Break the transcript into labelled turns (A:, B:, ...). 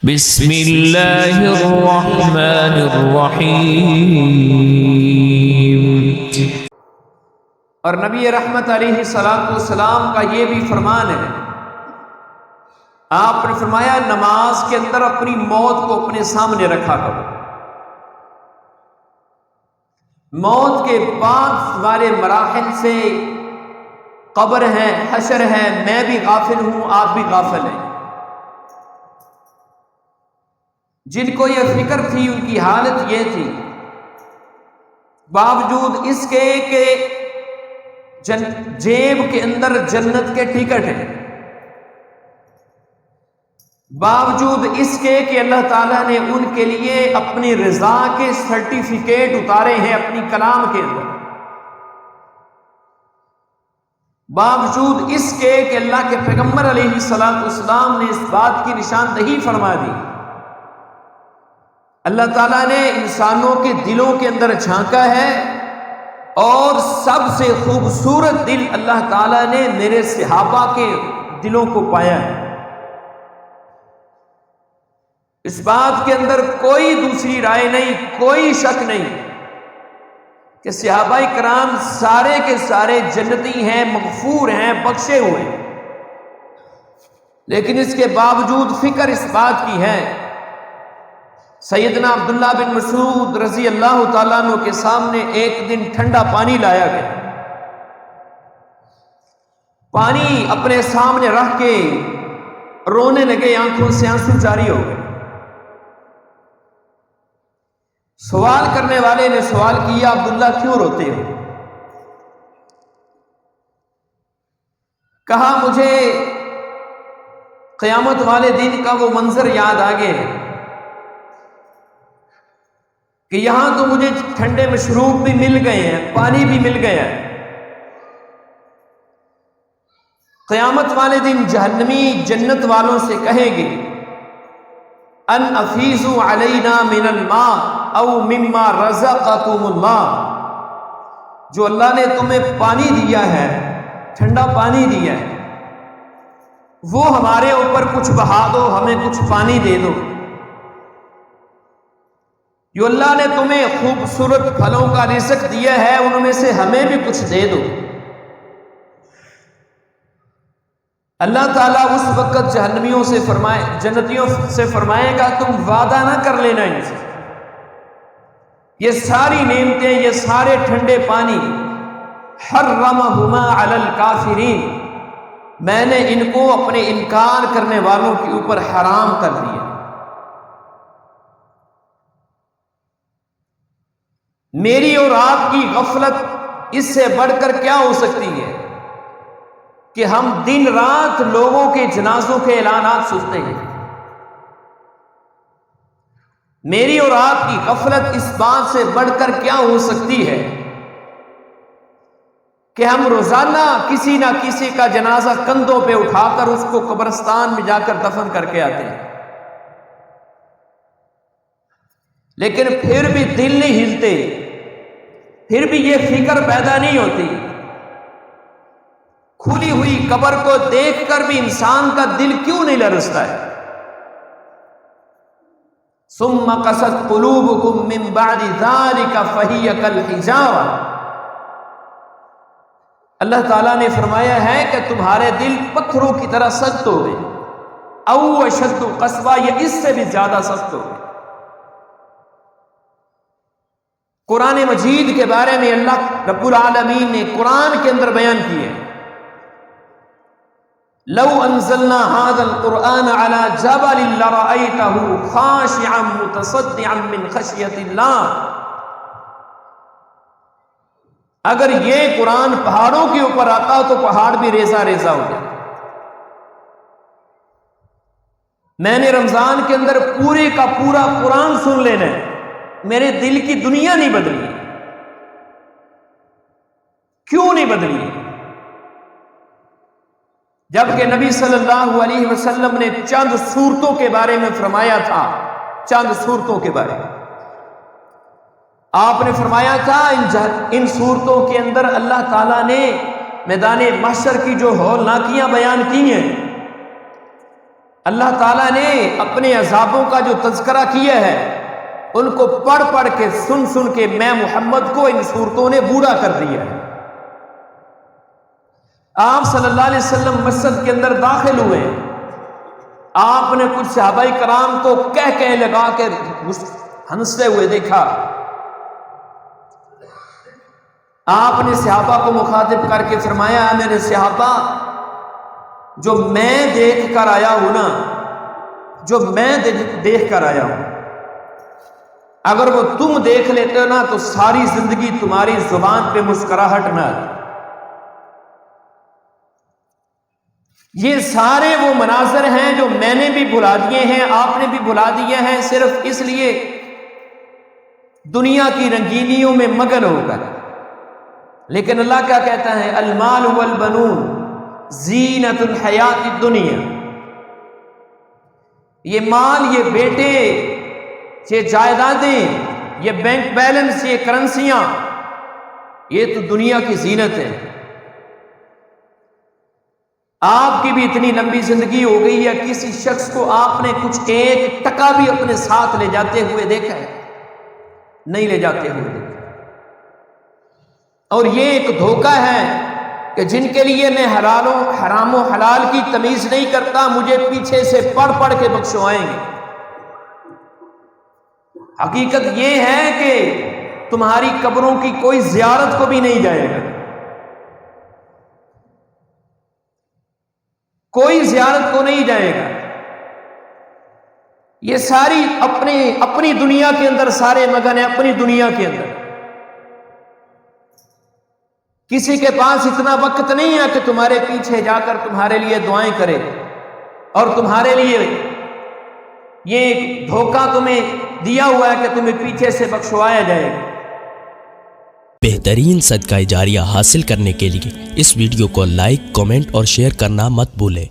A: بسم اللہ الرحمن الرحیم۔
B: اور نبی رحمت علیہ السلام کا یہ بھی فرمان ہے، آپ نے فرمایا نماز کے اندر اپنی موت کو اپنے سامنے رکھا کرو۔ موت کے بعد والے مراحل سے قبر ہے، حشر ہے، میں بھی غافل ہوں، آپ بھی غافل ہیں۔ جن کو یہ فکر تھی ان کی حالت یہ تھی، باوجود اس کے کہ جیب کے اندر جنت کے ٹکٹ ہیں، باوجود اس کے کہ اللہ تعالیٰ نے ان کے لیے اپنی رضا کے سرٹیفکیٹ اتارے ہیں اپنی کلام کے اندر، باوجود اس کے کہ اللہ کے پیغمبر علیہ السلام نے اس بات کی نشاندہی فرما دی، اللہ تعالیٰ نے انسانوں کے دلوں کے اندر جھانکا ہے اور سب سے خوبصورت دل اللہ تعالیٰ نے میرے صحابہ کے دلوں کو پایا ہے۔ اس بات کے اندر کوئی دوسری رائے نہیں، کوئی شک نہیں کہ صحابہ کرام سارے کے سارے جنتی ہیں، مغفور ہیں، بخشے ہوئے ہیں، لیکن اس کے باوجود فکر اس بات کی ہے۔ سیدنا عبداللہ بن مسعود رضی اللہ تعالیٰ عنہ کے سامنے ایک دن ٹھنڈا پانی لایا گیا، پانی اپنے سامنے رکھ کے رونے لگے، آنکھوں سے آنسو جاری ہو گئے۔ سوال کرنے والے نے سوال کیا، عبداللہ کیوں روتے ہو؟ کہا مجھے قیامت والے دن کا وہ منظر یاد آ گئے کہ یہاں تو مجھے ٹھنڈے مشروب بھی مل گئے ہیں، پانی بھی مل گیا ہے، قیامت والے دن جہنمی جنت والوں سے کہے گے ان افیضوا علینا من الماء او مما رزقکم اللہ، جو اللہ نے تمہیں پانی دیا ہے، ٹھنڈا پانی دیا ہے، وہ ہمارے اوپر کچھ بہا دو، ہمیں کچھ پانی دے دو۔ جو اللہ نے تمہیں خوبصورت پھلوں کا رزق دیا ہے ان میں سے ہمیں بھی کچھ دے دو۔ اللہ تعالیٰ اس وقت جہنمیوں سے جنتیوں سے فرمائے گا تم وعدہ نہ کر لینا ان سے، یہ ساری نعمتیں، یہ سارے ٹھنڈے پانی حرمہما علی الکافرین، میں نے ان کو اپنے انکار کرنے والوں کے اوپر حرام کر دیا۔ میری اور آپ کی غفلت اس سے بڑھ کر کیا ہو سکتی ہے کہ ہم دن رات لوگوں کے جنازوں کے اعلانات سنتے ہیں۔ میری اور آپ کی غفلت اس بات سے بڑھ کر کیا ہو سکتی ہے کہ ہم روزانہ کسی نہ کسی کا جنازہ کندھوں پہ اٹھا کر اس کو قبرستان میں جا کر دفن کر کے آتے ہیں، لیکن پھر بھی دل نہیں ہلتے، پھر بھی یہ فکر پیدا نہیں ہوتی۔ کھلی ہوئی قبر کو دیکھ کر بھی انسان کا دل کیوں نہیں لرزتا ہے؟ ثم قست قلوبکم من بعد ذلک فہی کالحجارہ، اللہ تعالیٰ نے فرمایا ہے کہ تمہارے دل پتھروں کی طرح سخت ہو گئے، او اشد قسوہ، یہ اس سے بھی زیادہ سخت ہو گئے۔ قرآن مجید کے بارے میں اللہ رب العالمین نے قرآن کے اندر بیان کیے، لو انزلنا هذا القرآن على جبل لرأيته خاشعا متصدعا من خشية الله، اگر یہ قرآن پہاڑوں کے اوپر آتا تو پہاڑ بھی ریزہ ریزہ ہو جائے۔ میں نے رمضان کے اندر پورے کا پورا قرآن سن لینا ہے، میرے دل کی دنیا نہیں بدلی۔ کیوں نہیں بدلی؟ جبکہ نبی صلی اللہ علیہ وسلم نے چند صورتوں کے بارے میں فرمایا تھا، چند صورتوں کے بارے میں آپ نے فرمایا تھا ان صورتوں کے اندر اللہ تعالیٰ نے میدان محشر کی جو ہولناکیاں بیان کی ہیں، اللہ تعالیٰ نے اپنے عذابوں کا جو تذکرہ کیا ہے ان کو پڑھ پڑھ کے سن سن کے میں محمد کو ان صورتوں نے بوڑھا کر دیا ہے۔ آپ صلی اللہ علیہ وسلم مسجد کے اندر داخل ہوئے، آپ نے کچھ صحابہ کرام کو کہہ لگا کے ہنستے ہوئے دیکھا۔ آپ نے صحابہ کو مخاطب کر کے فرمایا، میرے صحابہ، جو میں دیکھ کر آیا ہوں نا، جو میں دیکھ کر آیا ہوں، اگر وہ تم دیکھ لیتے ہو نا تو ساری زندگی تمہاری زبان پہ مسکراہٹ نہ آتی۔ یہ سارے وہ مناظر ہیں جو میں نے بھی بھلا دیے ہیں، آپ نے بھی بھلا دیے ہیں، صرف اس لیے دنیا کی رنگینیوں میں مگن ہو کر۔ لیکن اللہ کیا کہتا ہے؟ المال والبنون زینت الحیات الدنیا، یہ مال، یہ بیٹے، یہ جائیدادیں، یہ بینک بیلنس، یہ کرنسیاں، یہ تو دنیا کی زینت ہے۔ آپ کی بھی اتنی لمبی زندگی ہو گئی ہے، کسی شخص کو آپ نے کچھ ایک ٹکا بھی اپنے ساتھ لے جاتے ہوئے دیکھا ہے؟ نہیں لے جاتے ہوئے دیکھا۔ اور یہ ایک دھوکہ ہے کہ جن کے لیے میں حرام و حلال کی تمیز نہیں کرتا، مجھے پیچھے سے پڑھ پڑھ کے بخشوائیں گے۔ حقیقت یہ ہے کہ تمہاری قبروں کی کوئی زیارت کو بھی نہیں جائے گا، کوئی زیارت کو نہیں جائے گا۔ یہ ساری اپنی دنیا کے اندر سارے مگن ہیں، اپنی دنیا کے اندر۔ کسی کے پاس اتنا وقت نہیں ہے کہ تمہارے پیچھے جا کر تمہارے لیے دعائیں کرے، اور تمہارے لیے یہ ایک دھوکہ تمہیں دیا ہوا ہے کہ تمہیں پیچھے سے بخشوایا جائے گا۔
C: بہترین صدقہ جاریہ حاصل کرنے کے لیے اس ویڈیو کو لائک، کمنٹ اور شیئر کرنا مت بھولیں۔